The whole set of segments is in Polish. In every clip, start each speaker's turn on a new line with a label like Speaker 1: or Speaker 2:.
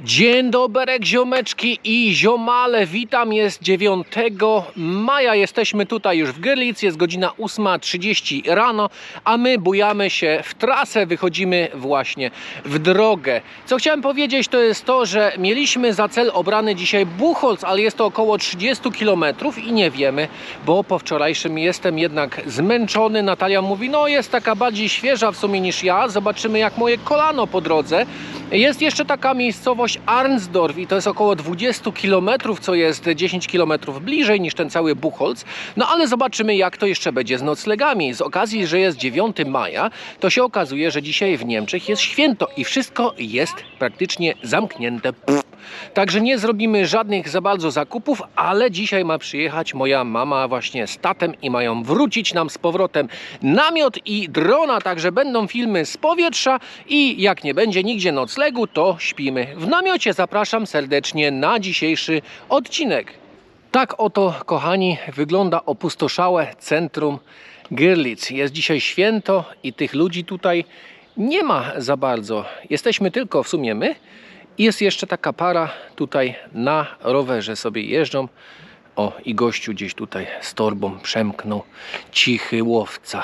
Speaker 1: Dzień dobry, ziomeczki i ziomale, witam, jest 9 maja, jesteśmy tutaj już w Görlitz, jest godzina 8:30 rano, a my bujamy się w trasę, wychodzimy właśnie w drogę. Co chciałem powiedzieć, to jest to, że mieliśmy za cel obrany dzisiaj Buchholz, ale jest to około 30 km i nie wiemy, bo po wczorajszym jestem jednak zmęczony. Natalia mówi, no jest taka bardziej świeża w sumie niż ja, zobaczymy jak moje kolano po drodze. Jest jeszcze taka miejscowość Arnsdorf i to jest około 20 km, co jest 10 km bliżej niż ten cały Buchholz. No ale zobaczymy jak to jeszcze będzie z noclegami. Z okazji, że jest 9 maja, to się okazuje, że dzisiaj w Niemczech jest święto i wszystko jest praktycznie zamknięte. Także nie zrobimy żadnych za bardzo zakupów, ale dzisiaj ma przyjechać moja mama właśnie z tatem i mają wrócić nam z powrotem namiot i drona, także będą filmy z powietrza i jak nie będzie nigdzie noclegu, to śpimy w namiocie. Zapraszam serdecznie na dzisiejszy odcinek. Tak oto, kochani, wygląda opustoszałe centrum Görlitz. Jest dzisiaj święto i tych ludzi tutaj nie ma za bardzo. Jesteśmy tylko w sumie my. Jest jeszcze taka para tutaj na rowerze sobie jeżdżą. O, i gościu gdzieś tutaj z torbą przemknął. Cichy łowca.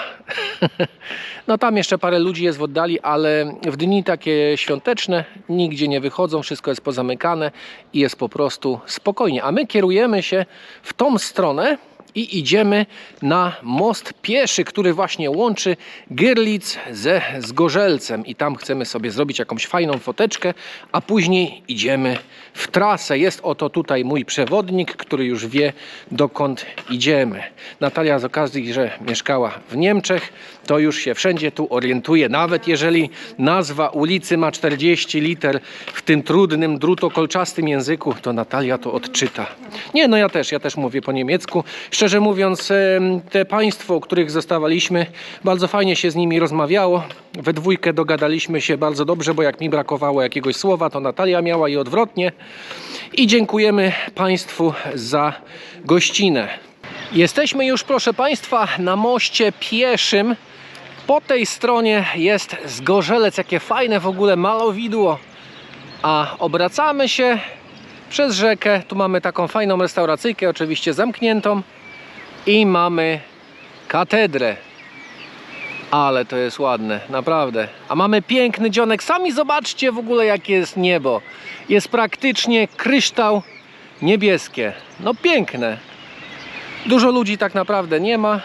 Speaker 1: No tam jeszcze parę ludzi jest w oddali, ale w dni takie świąteczne nigdzie nie wychodzą, wszystko jest pozamykane i jest po prostu spokojnie. A my kierujemy się w tą stronę i idziemy na most pieszy, który właśnie łączy Görlitz ze Zgorzelcem i tam chcemy sobie zrobić jakąś fajną foteczkę, a później idziemy w trasę. Jest oto tutaj mój przewodnik, który już wie, dokąd idziemy. Natalia z okazji, że mieszkała w Niemczech, to już się wszędzie tu orientuje. Nawet jeżeli nazwa ulicy ma 40 liter w tym trudnym, drutokolczastym języku, to Natalia to odczyta. Nie, no ja też mówię po niemiecku. Szczerze mówiąc, te państwo, u których zostawaliśmy, bardzo fajnie się z nimi rozmawiało. We dwójkę dogadaliśmy się bardzo dobrze, bo jak mi brakowało jakiegoś słowa, to Natalia miała i odwrotnie. I dziękujemy Państwu za gościnę. Jesteśmy już, proszę Państwa, na moście pieszym. Po tej stronie jest Zgorzelec, jakie fajne w ogóle malowidło. A obracamy się przez rzekę. Tu mamy taką fajną restauracyjkę, oczywiście zamkniętą. I mamy katedrę. Ale to jest ładne, naprawdę. A mamy piękny dzionek. Sami zobaczcie w ogóle jakie jest niebo. Jest praktycznie kryształ niebieskie. No piękne. Dużo ludzi tak naprawdę nie ma,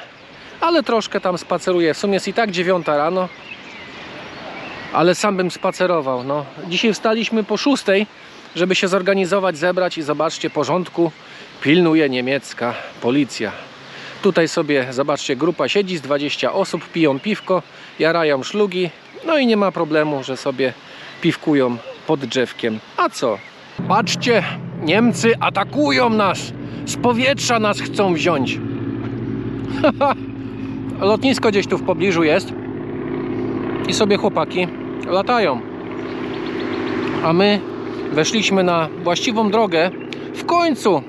Speaker 1: ale troszkę tam spaceruję. W sumie jest i tak 9 rano. Ale sam bym spacerował. No. Dzisiaj wstaliśmy po 6, żeby się zorganizować, zebrać i zobaczcie, porządku pilnuje niemiecka policja. Tutaj sobie, zobaczcie, grupa siedzi z 20 osób, piją piwko, jarają szlugi, no i nie ma problemu, że sobie piwkują pod drzewkiem. A co? Patrzcie, Niemcy atakują nas, z powietrza nas chcą wziąć. Lotnisko gdzieś tu w pobliżu jest i sobie chłopaki latają. A my weszliśmy na właściwą drogę. W końcu!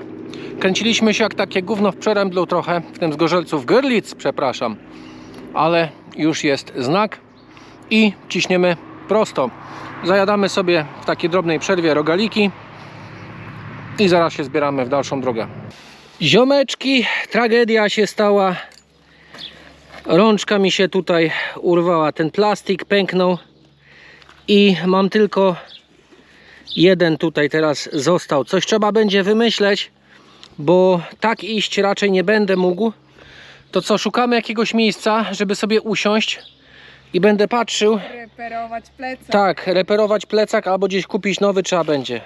Speaker 1: Kręciliśmy się jak takie gówno w Przeręblu trochę, w tym Zgorzelcu, w Görlitz, przepraszam. Ale już jest znak i ciśniemy prosto. Zajadamy sobie w takiej drobnej przerwie rogaliki i zaraz się zbieramy w dalszą drogę. Ziomeczki, tragedia się stała. Rączka mi się tutaj urwała, ten plastik pęknął i mam tylko jeden tutaj teraz został. Coś trzeba będzie wymyśleć, bo tak iść raczej nie będę mógł. To co, szukamy jakiegoś miejsca, żeby sobie usiąść i będę patrzył.
Speaker 2: Reperować plecak.
Speaker 1: Tak, reperować plecak albo gdzieś kupić nowy trzeba będzie.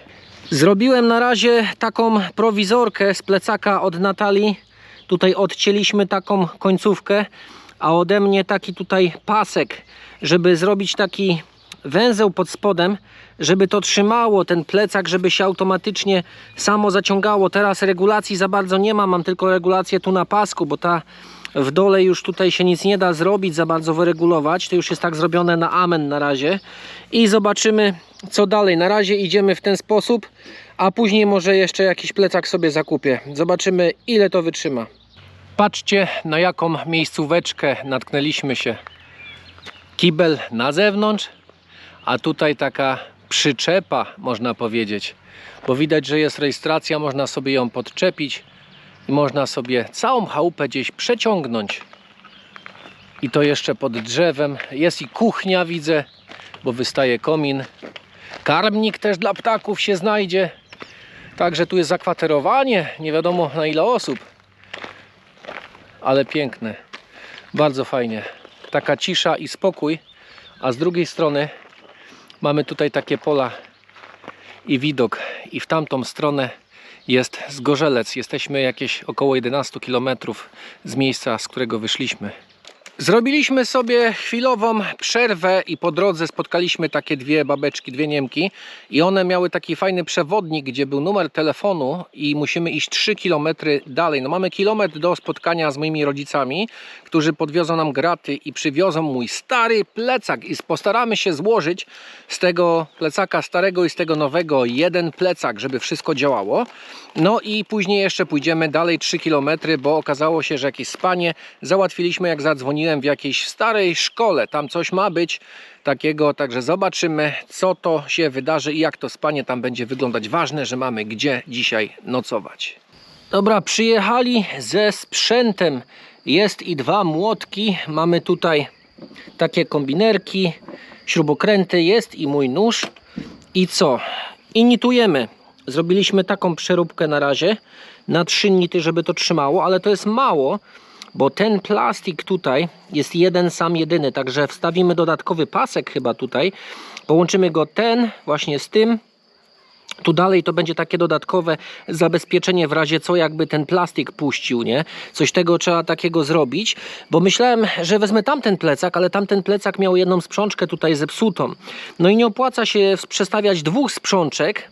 Speaker 1: Zrobiłem na razie taką prowizorkę z plecaka od Natalii. Tutaj odcięliśmy taką końcówkę, a ode mnie taki tutaj pasek, żeby zrobić taki węzeł pod spodem, żeby to trzymało ten plecak, żeby się automatycznie samo zaciągało. Teraz regulacji za bardzo nie ma, mam tylko regulację tu na pasku, bo ta w dole już tutaj się nic nie da zrobić, za bardzo wyregulować. To już jest tak zrobione na amen na razie i zobaczymy co dalej. Na razie idziemy w ten sposób, a później może jeszcze jakiś plecak sobie zakupię. Zobaczymy ile to wytrzyma. Patrzcie na jaką miejscóweczkę natknęliśmy się. Kibel na zewnątrz, a tutaj taka przyczepa, można powiedzieć, bo widać, że jest rejestracja, można sobie ją podczepić i można sobie całą chałupę gdzieś przeciągnąć. I to jeszcze pod drzewem. Jest i kuchnia, widzę, bo wystaje komin. Karmnik też dla ptaków się znajdzie. Także tu jest zakwaterowanie, nie wiadomo na ile osób. Ale piękne, bardzo fajnie. Taka cisza i spokój. A z drugiej strony mamy tutaj takie pola i widok. I w tamtą stronę jest Zgorzelec. Jesteśmy jakieś około 11 km z miejsca, z którego wyszliśmy. Zrobiliśmy sobie chwilową przerwę i po drodze spotkaliśmy takie dwie babeczki, dwie Niemki i one miały taki fajny przewodnik, gdzie był numer telefonu i musimy iść 3 km dalej. No mamy kilometr do spotkania z moimi rodzicami, którzy podwiozą nam graty i przywiozą mój stary plecak i postaramy się złożyć z tego plecaka starego i z tego nowego jeden plecak, żeby wszystko działało. No i później jeszcze pójdziemy dalej 3 km, bo okazało się, że jakieś spanie załatwiliśmy, jak zadzwoniłem, w jakiejś starej szkole. Tam coś ma być takiego, także zobaczymy, co to się wydarzy i jak to spanie tam będzie wyglądać. Ważne, że mamy gdzie dzisiaj nocować. Dobra, przyjechali ze sprzętem. Jest i dwa młotki. Mamy tutaj takie kombinerki, śrubokręty, jest i mój nóż. I co? Initujemy. Zrobiliśmy taką przeróbkę na razie na 3 nity, żeby to trzymało, ale to jest mało, bo ten plastik tutaj jest jeden sam jedyny, także wstawimy dodatkowy pasek chyba tutaj, połączymy go ten właśnie z tym. Tu dalej to będzie takie dodatkowe zabezpieczenie w razie co, jakby ten plastik puścił, nie? Coś tego trzeba takiego zrobić, bo myślałem, że wezmę tamten plecak, ale tamten plecak miał jedną sprzączkę tutaj zepsutą. No i nie opłaca się przestawiać dwóch sprzączek,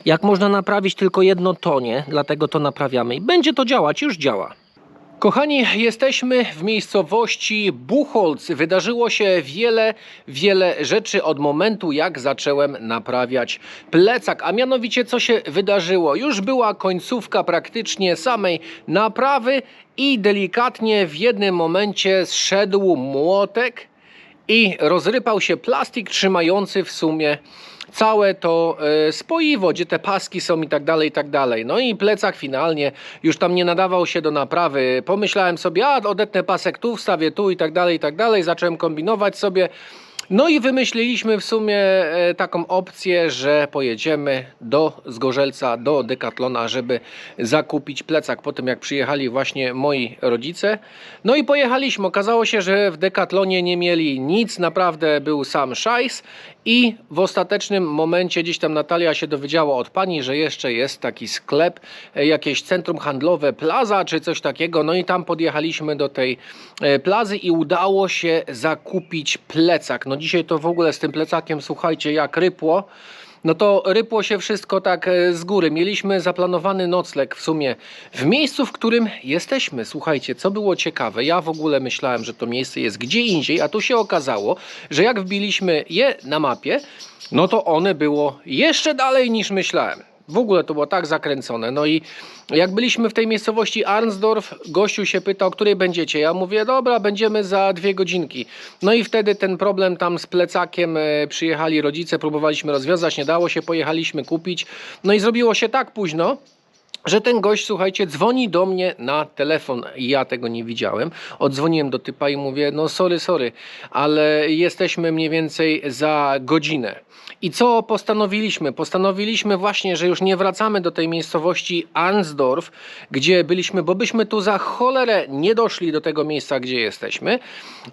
Speaker 1: jak można naprawić tylko jedno tonie, dlatego to naprawiamy i będzie to działać, już działa. Kochani, jesteśmy w miejscowości Buchholz. Wydarzyło się wiele rzeczy od momentu, jak zacząłem naprawiać plecak. A mianowicie, co się wydarzyło? Już była końcówka praktycznie samej naprawy i delikatnie w jednym momencie zszedł młotek i rozrypał się plastik trzymający w sumie całe to spoiwo, gdzie te paski są i tak dalej, i tak dalej. No i plecak finalnie już tam nie nadawał się do naprawy. Pomyślałem sobie, odetnę pasek tu, wstawię tu i tak dalej, i tak dalej. Zacząłem kombinować sobie. No i wymyśliliśmy w sumie taką opcję, że pojedziemy do Zgorzelca, do Decathlona, żeby zakupić plecak po tym, jak przyjechali właśnie moi rodzice. No i pojechaliśmy. Okazało się, że w Decathlonie nie mieli nic, naprawdę był sam szajs i w ostatecznym momencie gdzieś tam Natalia się dowiedziała od pani, że jeszcze jest taki sklep, jakieś centrum handlowe, Plaza czy coś takiego. No i tam podjechaliśmy do tej plazy i udało się zakupić plecak. No dzisiaj to w ogóle z tym plecakiem, słuchajcie, jak rypło. No to rypło się wszystko tak z góry. Mieliśmy zaplanowany nocleg w sumie w miejscu, w którym jesteśmy. Słuchajcie, co było ciekawe, ja w ogóle myślałem, że to miejsce jest gdzie indziej, a tu się okazało, że jak wbiliśmy je na mapie, no to one było jeszcze dalej niż myślałem. W ogóle to było tak zakręcone. No i jak byliśmy w tej miejscowości Arnsdorf, gościu się pytał, o której będziecie. Ja mówię, dobra, będziemy za 2 godzinki. No i wtedy ten problem tam z plecakiem, przyjechali rodzice, próbowaliśmy rozwiązać, nie dało się, pojechaliśmy kupić. No i zrobiło się tak późno, że ten gość, słuchajcie, dzwoni do mnie na telefon i ja tego nie widziałem. Odzwoniłem do typa i mówię, no sorry, ale jesteśmy mniej więcej za godzinę. I co postanowiliśmy? Postanowiliśmy właśnie, że już nie wracamy do tej miejscowości Arnsdorf, gdzie byliśmy, bo byśmy tu za cholerę nie doszli do tego miejsca, gdzie jesteśmy.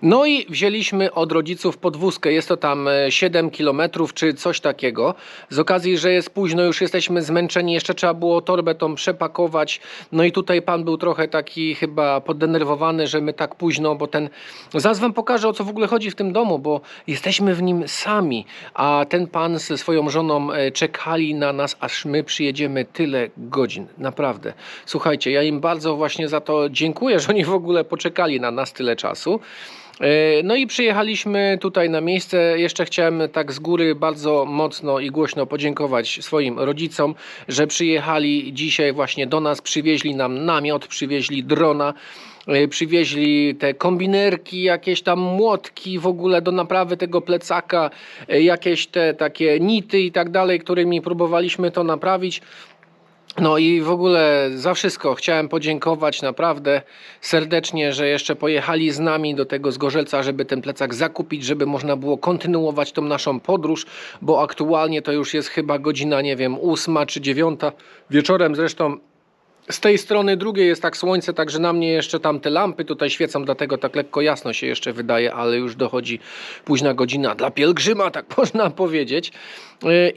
Speaker 1: No i wzięliśmy od rodziców podwózkę. Jest to tam 7 km czy coś takiego. Z okazji, że jest późno, już jesteśmy zmęczeni, jeszcze trzeba było torbę tą przepakować. No i tutaj pan był trochę taki chyba poddenerwowany, że my tak późno, bo ten... Zaraz wam pokażę, o co w ogóle chodzi w tym domu, bo jesteśmy w nim sami, a ten pan ze swoją żoną czekali na nas, aż my przyjedziemy tyle godzin. Naprawdę. Słuchajcie, ja im bardzo właśnie za to dziękuję, że oni w ogóle poczekali na nas tyle czasu. No i przyjechaliśmy tutaj na miejsce. Jeszcze chciałem tak z góry bardzo mocno i głośno podziękować swoim rodzicom, że przyjechali dzisiaj właśnie do nas, przywieźli nam namiot, przywieźli drona. przywieźli te kombinerki, jakieś tam młotki w ogóle do naprawy tego plecaka, jakieś te takie nity i tak dalej, którymi próbowaliśmy to naprawić. No i w ogóle za wszystko chciałem podziękować naprawdę serdecznie, że jeszcze pojechali z nami do tego Zgorzelca, żeby ten plecak zakupić, żeby można było kontynuować tą naszą podróż, bo aktualnie to już jest chyba godzina, nie wiem, 8 czy 9 wieczorem. Zresztą z tej strony drugiej jest tak słońce, także na mnie jeszcze tam te lampy tutaj świecą, dlatego tak lekko jasno się jeszcze wydaje, ale już dochodzi późna godzina dla pielgrzyma, tak można powiedzieć.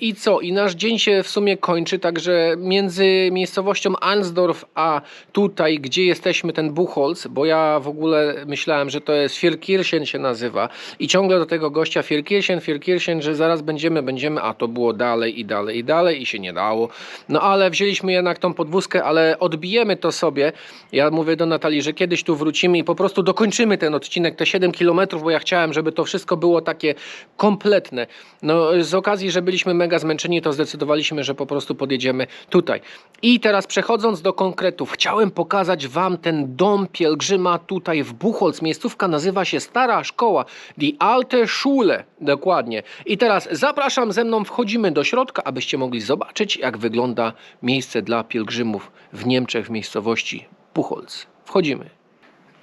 Speaker 1: I co? I nasz dzień się w sumie kończy, także między miejscowością Arnsdorf a tutaj, gdzie jesteśmy, ten Buchholz, bo ja w ogóle myślałem, że to jest Vierkirchen się nazywa i ciągle do tego gościa Vierkirchen, że zaraz będziemy, a to było dalej i się nie dało. No ale wzięliśmy jednak tą podwózkę, ale odbijemy to sobie. Ja mówię do Natalii, że kiedyś tu wrócimy i po prostu dokończymy ten odcinek, te 7 km, bo ja chciałem, żeby to wszystko było takie kompletne. No z okazji, że byliśmy mega zmęczeni, to zdecydowaliśmy, że po prostu podjedziemy tutaj. I teraz przechodząc do konkretów, chciałem pokazać Wam ten dom pielgrzyma tutaj w Buchholz. Miejscówka nazywa się Stara Szkoła, Die Alte Schule, dokładnie. I teraz zapraszam, ze mną wchodzimy do środka, abyście mogli zobaczyć, jak wygląda miejsce dla pielgrzymów w Niemczech, w miejscowości Buchholz. Wchodzimy.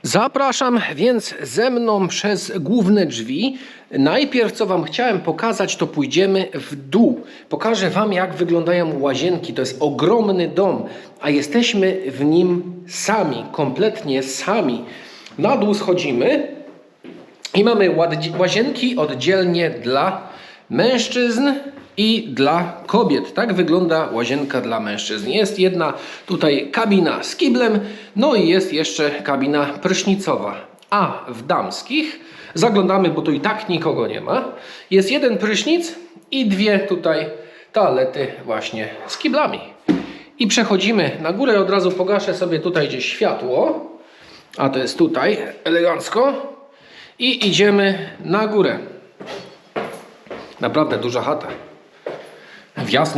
Speaker 1: Zapraszam więc ze mną przez główne drzwi. Najpierw co Wam chciałem pokazać, to pójdziemy w dół. Pokażę Wam, jak wyglądają łazienki. To jest ogromny dom, a jesteśmy w nim sami, kompletnie sami. Na dół schodzimy i mamy łazienki oddzielnie dla mężczyzn i dla kobiet. Tak wygląda łazienka dla mężczyzn. Jest jedna tutaj kabina z kiblem, no i jest jeszcze kabina prysznicowa. A w damskich zaglądamy, bo tu i tak nikogo nie ma. Jest jeden prysznic i dwie tutaj toalety właśnie z kiblami. I przechodzimy na górę. Od razu pogaszę sobie tutaj gdzieś światło. A to jest tutaj elegancko. I idziemy na górę. Naprawdę duża chata. Wjazd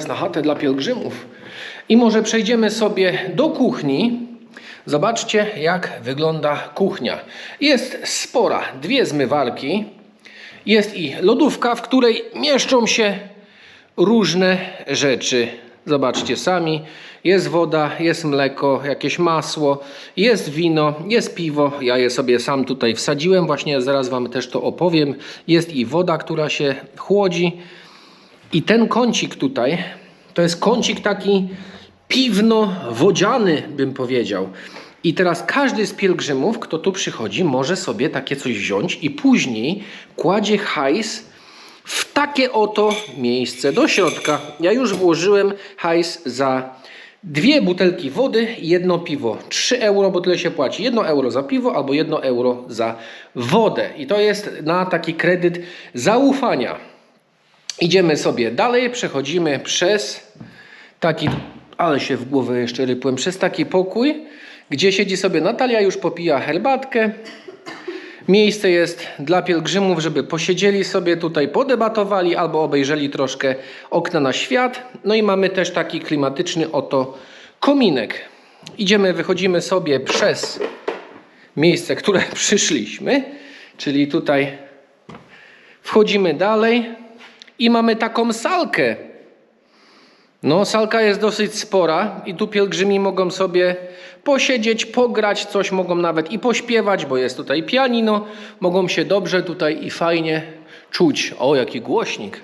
Speaker 1: na chatę dla pielgrzymów. I może przejdziemy sobie do kuchni. Zobaczcie, jak wygląda kuchnia. Jest spora, dwie zmywarki. Jest i lodówka, w której mieszczą się różne rzeczy. Zobaczcie sami. Jest woda, jest mleko, jakieś masło, jest wino, jest piwo. Ja je sobie sam tutaj wsadziłem. Właśnie zaraz Wam też to opowiem. Jest i woda, która się chłodzi. I ten kącik tutaj, to jest kącik taki piwno-wodziany, bym powiedział. I teraz każdy z pielgrzymów, kto tu przychodzi, może sobie takie coś wziąć i później kładzie hajs w takie oto miejsce do środka. Ja już włożyłem hajs za 2 butelki wody i 1 piwo. 3 euro, bo tyle się płaci. 1 euro za piwo albo 1 euro za wodę. I to jest na taki kredyt zaufania. Idziemy sobie dalej, przechodzimy przez taki, ale się w głowę jeszcze rypłem, przez taki pokój, gdzie siedzi sobie Natalia, już popija herbatkę. Miejsce jest dla pielgrzymów, żeby posiedzieli sobie tutaj, podebatowali albo obejrzeli troszkę okna na świat. No i mamy też taki klimatyczny oto kominek. Wychodzimy sobie przez miejsce, które przyszliśmy, czyli tutaj wchodzimy dalej i mamy taką salkę. No, salka jest dosyć spora i tu pielgrzymi mogą sobie posiedzieć, pograć, coś mogą nawet i pośpiewać, bo jest tutaj pianino. Mogą się dobrze tutaj i fajnie czuć. O, jaki głośnik.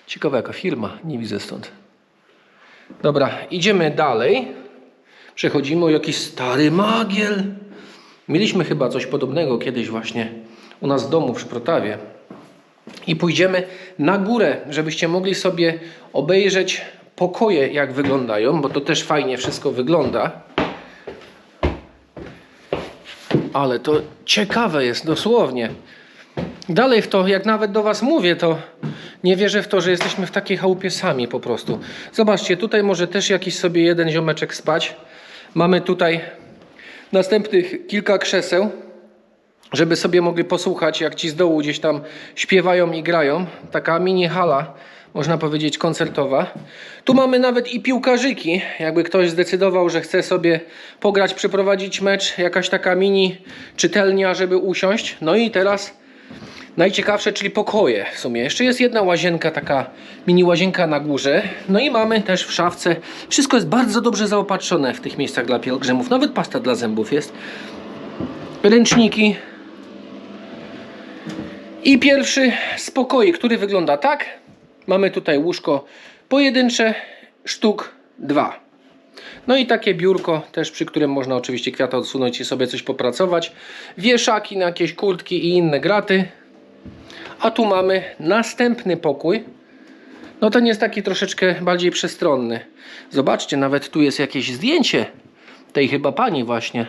Speaker 1: Ciekawa jaka firma, nie widzę stąd. Dobra, idziemy dalej. Przechodzimy, o jakiś stary magiel. Mieliśmy chyba coś podobnego kiedyś właśnie u nas w domu przy Protawie. I pójdziemy na górę, żebyście mogli sobie obejrzeć pokoje, jak wyglądają, bo to też fajnie wszystko wygląda. Ale to ciekawe jest, dosłownie. Dalej w to, jak nawet do Was mówię, to nie wierzę w to, że jesteśmy w takiej chałupie sami po prostu. Zobaczcie, tutaj może też jakiś sobie jeden ziomeczek spać. Mamy tutaj następnych kilka krzeseł, żeby sobie mogli posłuchać, jak ci z dołu gdzieś tam śpiewają i grają. Taka mini hala można powiedzieć koncertowa. Tu mamy nawet i piłkarzyki, jakby ktoś zdecydował, że chce sobie pograć, przeprowadzić mecz, jakaś taka mini czytelnia, żeby usiąść. No i teraz najciekawsze, czyli pokoje w sumie. Jeszcze jest jedna łazienka, taka mini łazienka na górze. No i mamy też w szafce. Wszystko jest bardzo dobrze zaopatrzone w tych miejscach dla pielgrzymów. Nawet pasta dla zębów jest. Ręczniki. I pierwszy z pokoi, który wygląda tak. Mamy tutaj łóżko pojedyncze, sztuk 2. No i takie biurko też, przy którym można oczywiście kwiata odsunąć i sobie coś popracować. Wieszaki na jakieś kurtki i inne graty. A tu mamy następny pokój. No ten jest taki troszeczkę bardziej przestronny. Zobaczcie, nawet tu jest jakieś zdjęcie tej chyba pani właśnie.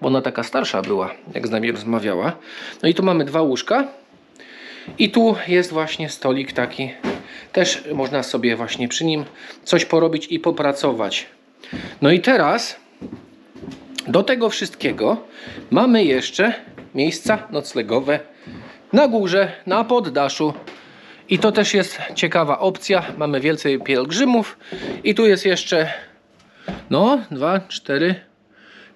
Speaker 1: Bo ona taka starsza była, jak z nami rozmawiała. No i tu mamy 2 łóżka. I tu jest właśnie stolik taki. Też można sobie właśnie przy nim coś porobić i popracować. No i teraz do tego wszystkiego mamy jeszcze miejsca noclegowe na górze, na poddaszu. I to też jest ciekawa opcja. Mamy więcej pielgrzymów. I tu jest jeszcze 2, 4,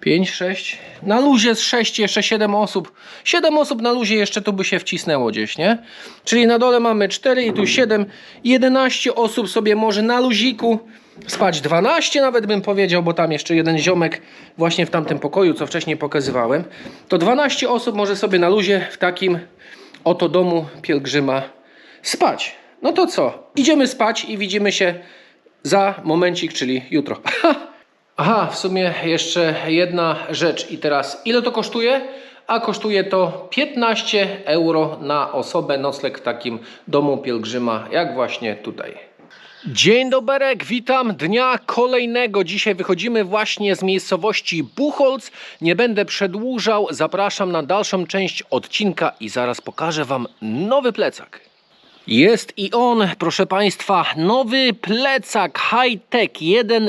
Speaker 1: 5, 6. Na luzie z 6, jeszcze 7 osób. 7 osób na luzie jeszcze tu by się wcisnęło gdzieś, nie? Czyli na dole mamy 4 i tu 7. 11 osób sobie może na luziku spać. 12 nawet bym powiedział, bo tam jeszcze jeden ziomek właśnie w tamtym pokoju, co wcześniej pokazywałem. To 12 osób może sobie na luzie w takim oto domu pielgrzyma spać. No to co? Idziemy spać i widzimy się za momencik, czyli jutro. Aha, w sumie jeszcze jedna rzecz. I teraz ile to kosztuje? A kosztuje to 15 euro na osobę nocleg w takim domu pielgrzyma, jak właśnie tutaj. Dzień doberek, witam dnia kolejnego. Dzisiaj wychodzimy właśnie z miejscowości Buchholz. Nie będę przedłużał, zapraszam na dalszą część odcinka i zaraz pokażę Wam nowy plecak. Jest i on, proszę Państwa, nowy plecak high-tech,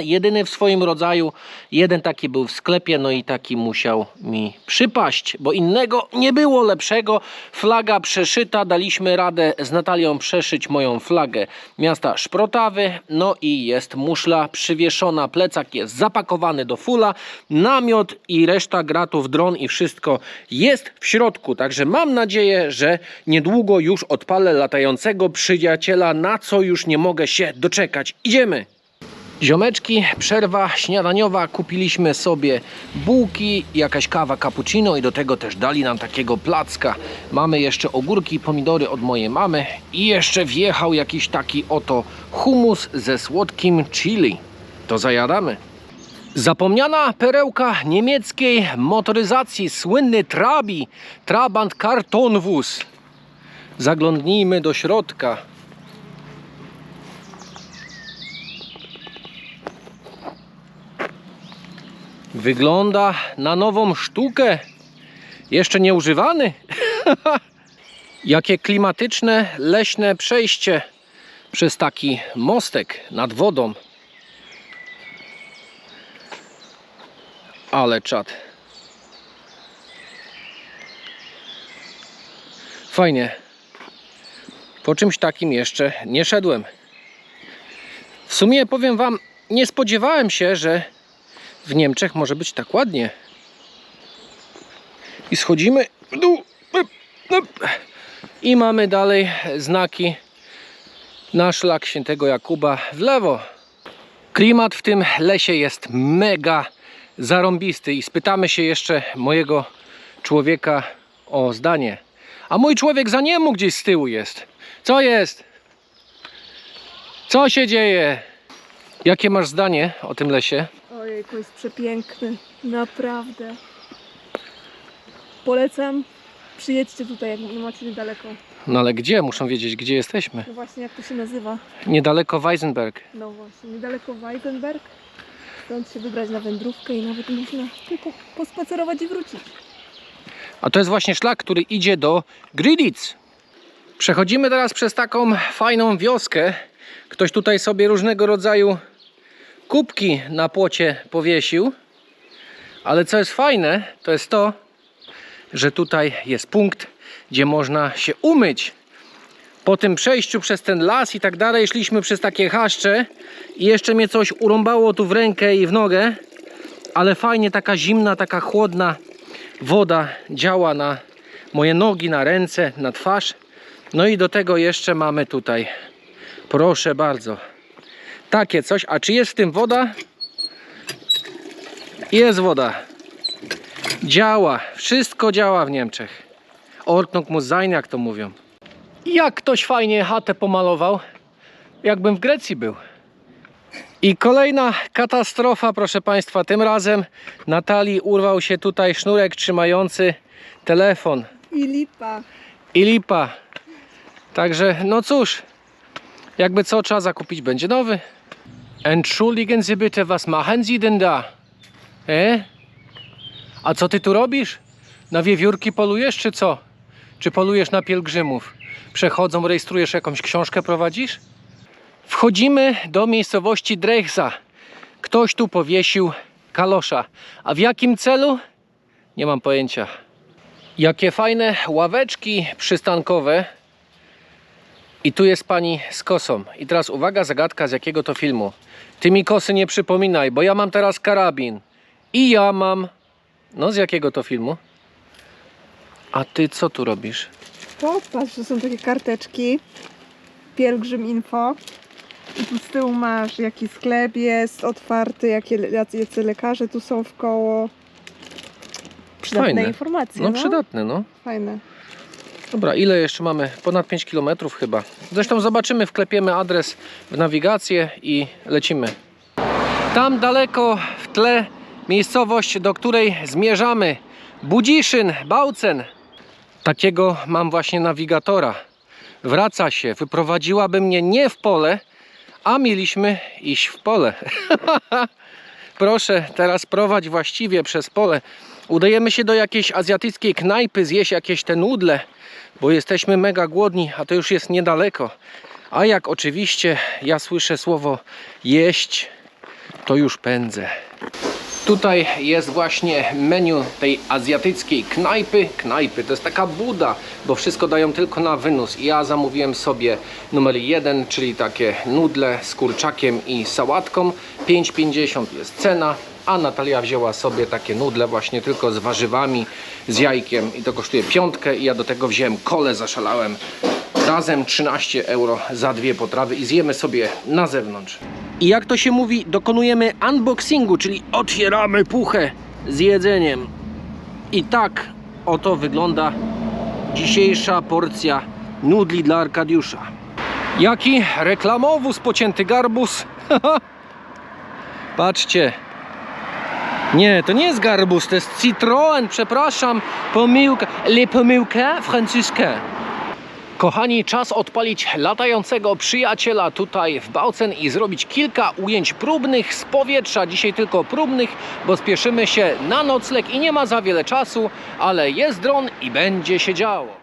Speaker 1: jedyny w swoim rodzaju. Jeden taki był w sklepie, no i taki musiał mi przypaść, bo innego nie było lepszego. Flaga przeszyta, daliśmy radę z Natalią przeszyć moją flagę miasta Szprotawy. No i jest muszla przywieszona, plecak jest zapakowany do fulla, namiot i reszta gratów, dron i wszystko jest w środku. Także mam nadzieję, że niedługo już odpalę latającego przyjaciela, na co już nie mogę się doczekać. Idziemy! Ziomeczki, przerwa śniadaniowa, kupiliśmy sobie bułki, jakaś kawa cappuccino i do tego też dali nam takiego placka. Mamy jeszcze ogórki, pomidory od mojej mamy i jeszcze wjechał jakiś taki oto hummus ze słodkim chili. To zajadamy. Zapomniana perełka niemieckiej motoryzacji, słynny Trabi, Trabant Kartonwóz. Zaglądnijmy do środka. Wygląda na nową sztukę. Jeszcze nie używany. Jakie klimatyczne, leśne przejście przez taki mostek nad wodą. Ale czad. Fajnie. Po czymś takim jeszcze nie szedłem. W sumie powiem Wam, nie spodziewałem się, że w Niemczech może być tak ładnie. I schodzimy w dół. I mamy dalej znaki na szlak Świętego Jakuba w lewo. Klimat w tym lesie jest mega zarąbisty i spytamy się jeszcze mojego człowieka o zdanie. A mój człowiek za niemu gdzieś z tyłu jest. Co jest? Co się dzieje? Jakie masz zdanie o tym lesie?
Speaker 2: Ojejku, jest przepiękny. Naprawdę. Polecam. Przyjedźcie tutaj, jak nie macie niedaleko.
Speaker 1: No ale gdzie? Muszą wiedzieć, gdzie jesteśmy.
Speaker 2: No właśnie, jak to się nazywa?
Speaker 1: Niedaleko Weisenberg.
Speaker 2: No właśnie, niedaleko Weisenberg. Stąd się wybrać na wędrówkę i nawet można tylko pospacerować i wrócić.
Speaker 1: A to jest właśnie szlak, który idzie do Grillitz. Przechodzimy teraz przez taką fajną wioskę. Ktoś tutaj sobie różnego rodzaju kubki na płocie powiesił. Ale co jest fajne, to jest to, że tutaj jest punkt, gdzie można się umyć. Po tym przejściu przez ten las i tak dalej szliśmy przez takie chaszcze i jeszcze mnie coś urąbało tu w rękę i w nogę, ale fajnie taka zimna, taka chłodna woda działa na moje nogi, na ręce, na twarz. No i do tego jeszcze mamy tutaj, proszę bardzo, takie coś. A czy jest w tym woda? Jest woda. Działa, wszystko działa w Niemczech. Ordnung muss sein, jak to mówią. Jak ktoś fajnie chatę pomalował, jakbym w Grecji był. I kolejna katastrofa, proszę Państwa. Tym razem Natalii urwał się tutaj sznurek trzymający telefon.
Speaker 2: I lipa.
Speaker 1: I lipa. Także no cóż, jakby co, trzeba zakupić będzie nowy. Entschuldigen Sie bitte, was machen Sie denn da? A co ty tu robisz? Na wiewiórki polujesz czy co? Czy polujesz na pielgrzymów? Przechodzą, rejestrujesz, jakąś książkę prowadzisz? Wchodzimy do miejscowości Drechza. Ktoś tu powiesił kalosza. A w jakim celu? Nie mam pojęcia. Jakie fajne ławeczki przystankowe. I tu jest pani z kosą. I teraz uwaga, zagadka, z jakiego to filmu. Ty mi kosy nie przypominaj, bo ja mam teraz karabin. I ja mam... No z jakiego to filmu? A ty co tu robisz?
Speaker 2: Popatrz, to są takie karteczki. Pielgrzym info. I tu z tyłu masz, jaki sklep jest otwarty, jacy lekarze tu są w koło. Przydatne
Speaker 1: Fajne.
Speaker 2: informacje.
Speaker 1: No przydatne, no.
Speaker 2: Fajne.
Speaker 1: Dobra, ile jeszcze mamy? Ponad 5 km chyba. Zresztą zobaczymy, wklepiemy adres w nawigację i lecimy. Tam daleko w tle miejscowość, do której zmierzamy. Budziszyn, Bautzen. Takiego mam właśnie nawigatora. Wraca się, wyprowadziłaby mnie nie w pole, a mieliśmy iść w pole. Proszę, teraz prowadź właściwie przez pole. Udajemy się do jakiejś azjatyckiej knajpy, zjeść jakieś te nudle, bo jesteśmy mega głodni, a to już jest niedaleko. A jak oczywiście ja słyszę słowo jeść, to już pędzę. Tutaj jest właśnie menu tej azjatyckiej knajpy. To jest taka buda, bo wszystko dają tylko na wynos. Ja zamówiłem sobie numer 1, czyli takie nudle z kurczakiem i sałatką. 5,50 jest cena, a Natalia wzięła sobie takie nudle właśnie tylko z warzywami, z jajkiem i to kosztuje 5 i ja do tego wziąłem kolę, zaszalałem. Razem 13 euro za 2 potrawy i zjemy sobie na zewnątrz. I jak to się mówi, dokonujemy unboxingu, czyli otwieramy puchę z jedzeniem. I tak oto wygląda dzisiejsza porcja nudli dla Arkadiusza. Jaki reklamowóz, pocięty garbus. Patrzcie. Nie, to nie jest garbus, to jest Citroen, przepraszam. Pomyłka francuska. Kochani, czas odpalić latającego przyjaciela tutaj w Bautzen i zrobić kilka ujęć próbnych z powietrza. Dzisiaj tylko próbnych, bo spieszymy się na nocleg i nie ma za wiele czasu, ale jest dron i będzie się działo.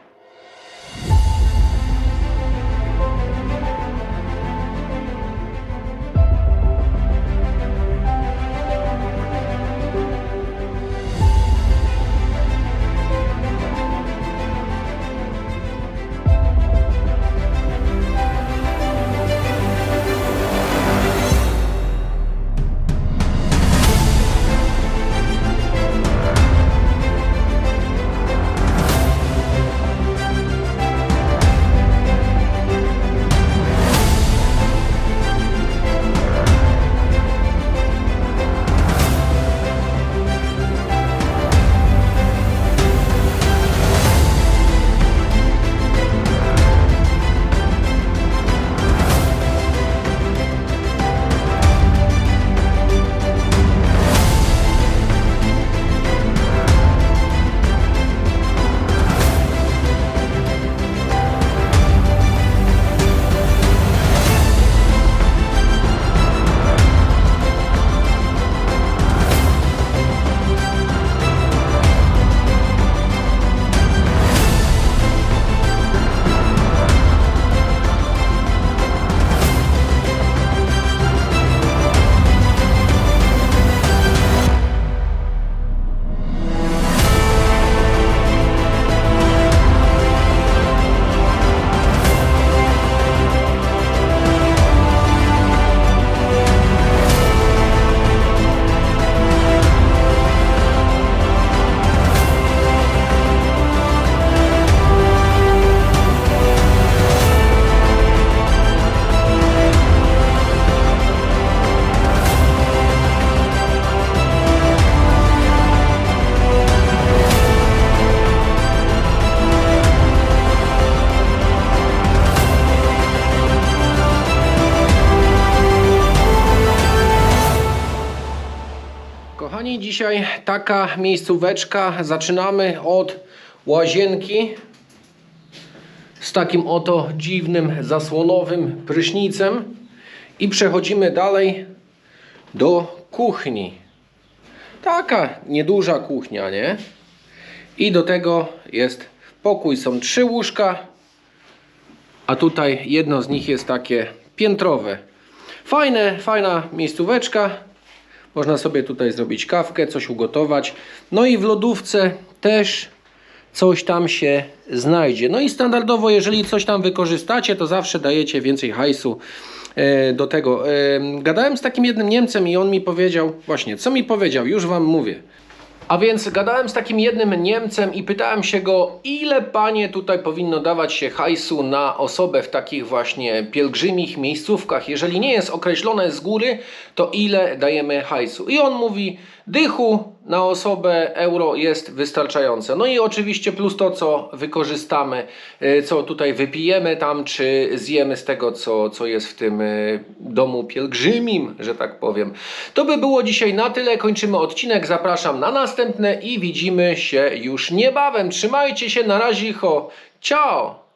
Speaker 1: kochani, dzisiaj taka miejscóweczka. Zaczynamy od łazienki z takim oto dziwnym zasłonowym prysznicem i przechodzimy dalej do kuchni. Taka nieduża kuchnia, nie? I do tego jest pokój, są 3 łóżka, a tutaj jedno z nich jest takie piętrowe. Fajna miejscóweczka. Można sobie tutaj zrobić kawkę, coś ugotować. No i w lodówce też coś tam się znajdzie. No i standardowo, jeżeli coś tam wykorzystacie, to zawsze dajecie więcej hajsu do tego. Gadałem z takim jednym Niemcem i on mi powiedział, właśnie, co mi powiedział, już wam mówię. A więc gadałem z takim jednym Niemcem i pytałem się go, ile panie tutaj powinno dawać się hajsu na osobę w takich właśnie pielgrzymich miejscówkach. Jeżeli nie jest określone z góry, to ile dajemy hajsu. I on mówi, dychu na osobę euro jest wystarczające. No i oczywiście plus to, co wykorzystamy, co tutaj wypijemy tam, czy zjemy z tego, co jest w tym domu pielgrzymim, że tak powiem. To by było dzisiaj na tyle. Kończymy odcinek. Zapraszam na następne i widzimy się już niebawem. Trzymajcie się, na razie, ciao!